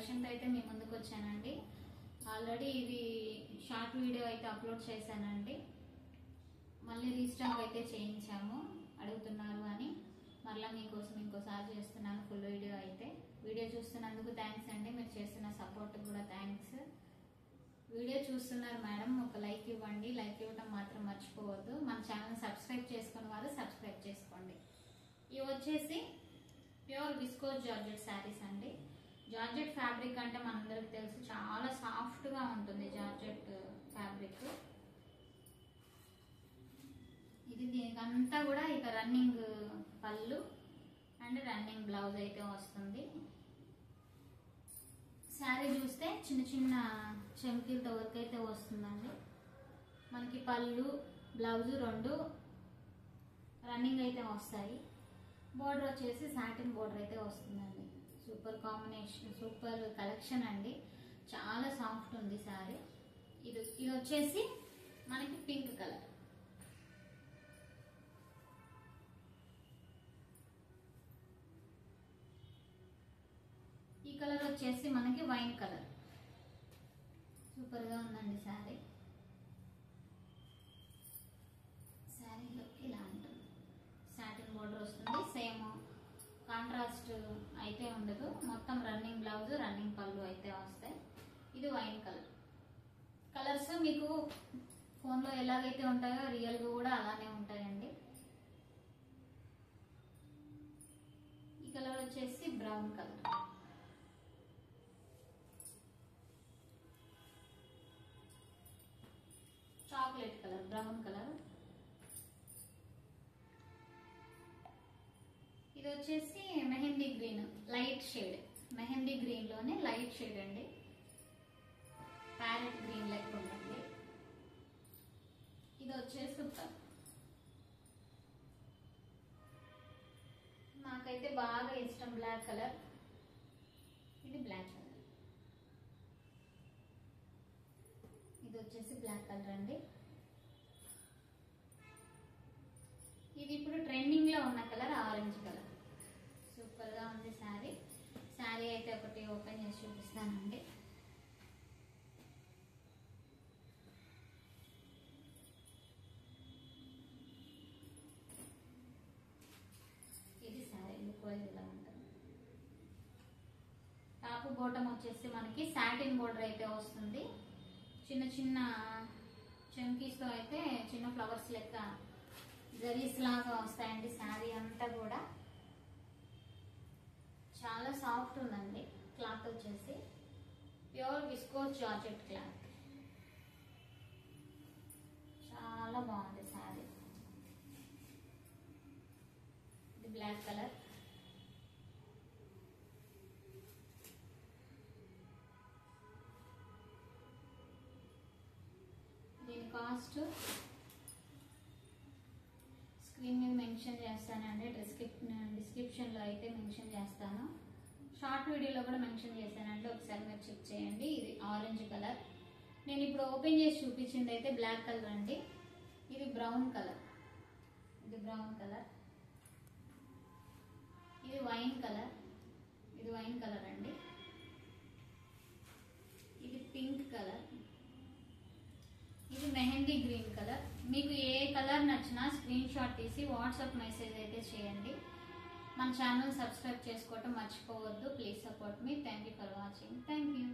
Collection తో అయితే మీ ముందుకు వచ్చానండి. ఆల్రెడీ ఇది షార్ట్ వీడియో అయితే అప్లోడ్ చేశానండి. మళ్ళీ రీస్టాక్ అయితే చేయించాము, అడుగుతున్నారు అని మరలా మీకోసం ఇంకోసారి చేస్తున్నాను ఫుల్ వీడియో అయితే. వీడియో చూస్తున్నందుకు థ్యాంక్స్ అండి, మీరు చేస్తున్న సపోర్ట్ కూడా థ్యాంక్స్. వీడియో చూస్తున్నారు మేడం, ఒక లైక్ ఇవ్వండి, లైక్ ఇవ్వడం మాత్రం మర్చిపోవద్దు. మన ఛానల్ సబ్స్క్రైబ్ చేసుకున్న వారు సబ్స్క్రైబ్ చేసుకోండి. ఇవి వచ్చేసి ప్యూర్ విస్కోస్ జార్జెట్ శారీస్ అండి. జార్జెట్ ఫ్యాబ్రిక్ అంటే మనందరికి తెలుసు, చాలా సాఫ్ట్ గా ఉంటుంది జార్జెట్ ఫ్యాబ్రిక్. ఇది దీనికంతా కూడా ఇక రన్నింగ్ పళ్ళు అండ్ రన్నింగ్ బ్లౌజ్ అయితే వస్తుంది. శారీ చూస్తే చిన్న చిన్న చెంకీలతో వర్క్ అయితే వస్తుందండి. మనకి పళ్ళు బ్లౌజ్ రెండు రన్నింగ్ అయితే వస్తాయి. బోర్డర్ వచ్చేసి సాటిన్ బోర్డర్ అయితే వస్తుందండి. సూపర్ కాంబినేషన్, సూపర్ కలెక్షన్ అండి. చాలా సాఫ్ట్ ఉంది శారీ. ఇది వచ్చేసి మనకి పింక్ కలర్. ఈ కలర్ వచ్చేసి మనకి వైన్ కలర్. సూపర్ గా ఉందండి శారీ. శారీలో ఇలా ఉంటుంది, సాటిన్ బోర్డర్ వస్తుంది. సేమ్ కాంట్రాస్ట్ అయితే ఉండదు, మొత్తం రన్నింగ్ బ్లౌజ్ రన్నింగ్ పళ్ళు అయితే వస్తాయి. ఇది వైన్ కలర్. కలర్స్ మీకు ఫోన్ లో ఎలాగైతే ఉంటాయో రియల్ గా కూడా అలానే ఉంటాయండి. ఈ కలర్ వచ్చేసి brown colour. Chocolate colour, brown colour. ఇది వచ్చేసి mehndi green, light shade. Mehndi green లోనే లైట్ షేడ్ అండి, ప్యారెట్ గ్రీన్ లెక్క ఉంటుంది. ఇది వచ్చేసి నాకైతే బాగా ఇష్టం బ్లాక్ కలర్. ఇది బ్లాక్ కలర్. ఇది వచ్చేసి బ్లాక్ కలర్ అండి. ఇది ఇప్పుడు ట్రెండింగ్ లో ఉన్న కలర్ ఆరెంజ్ కలర్. సూపర్ గా ఉంది శారీ. శారీ అయితే ఒకటి ఓపెన్ చేసి చూపిస్తానండి. ఇది శారీ లుక్ వైజ్ ఇలా ఉంటుంది. టాప్ బాటమ్ వచ్చేసి మనకి సాటిన్ బోర్డర్ అయితే వస్తుంది. చిన్న చిన్న చంకీస్ తో అయితే చిన్న ఫ్లవర్స్ లెక్క జరీస్ లాగా వస్తాయండి. శారీ అంతా కూడా చాలా సాఫ్ట్ ఉందండి. క్లాత్ వచ్చేసి ప్యూర్ విస్కోస్ జార్జెట్ క్లాత్. చాలా బాగుంది శారీ. ఇది బ్లాక్ కలర్. దీని కాస్ట్ స్క్రీన్ మీద మెన్షన్ చేస్తానండి, డిస్క్రిప్షన్ లో అయితే మెన్షన్ చేస్తాను. షార్ట్ వీడియోలో కూడా మెన్షన్ చేశానండి, ఒకసారి మీరు చెక్ చేయండి. ఇది ఆరెంజ్ కలర్. నేను ఇప్పుడు ఓపెన్ చేసి చూపించింది అయితే బ్లాక్ కలర్ అండి. ఇది బ్రౌన్ కలర్. ఇది బ్రౌన్ కలర్. ఇది వైన్ కలర్. ఇది వైన్ కలర్ అండి. ఇది పింక్ కలర్. ఇది మెహందీ గ్రీన్ కలర్. మీకు ఏ కలర్ నచ్చినా స్క్రీన్ షాట్ తీసి వాట్సాప్ మెసేజ్ అయితే చేయండి. మన ఛానల్ సబ్స్క్రైబ్ చేసుకోవటం మర్చిపోవద్దు. Please support me. Thank you for watching. Thank you.